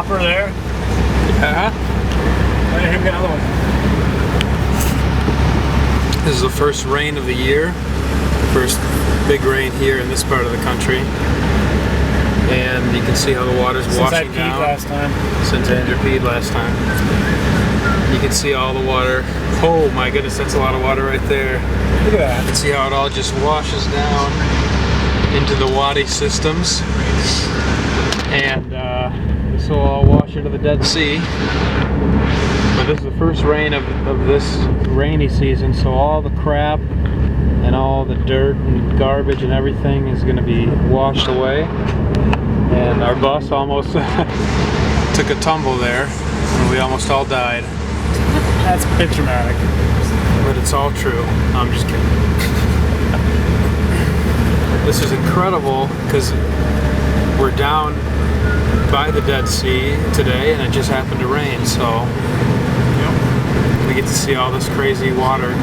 hopper there. Yeah. Let him get another one. This is the first rain of the year. First big rain here in this part of the country. And you can see how the water's washing down. Last time. Since Andrew peed last time. You can see all the water. Oh my goodness, that's a lot of water right there. Look at that. You can see how it all just washes down into the wadi systems. And this will all wash into the Dead Sea. But this is the first rain of this rainy season, so all the crap and all the dirt and garbage and everything is going to be washed away. And our bus almost took a tumble there, and we almost all died. That's a bit dramatic. But it's all true. No, I'm just kidding. This is incredible because we're down by the Dead Sea today, and it just happened to rain, so we get to see all this crazy water.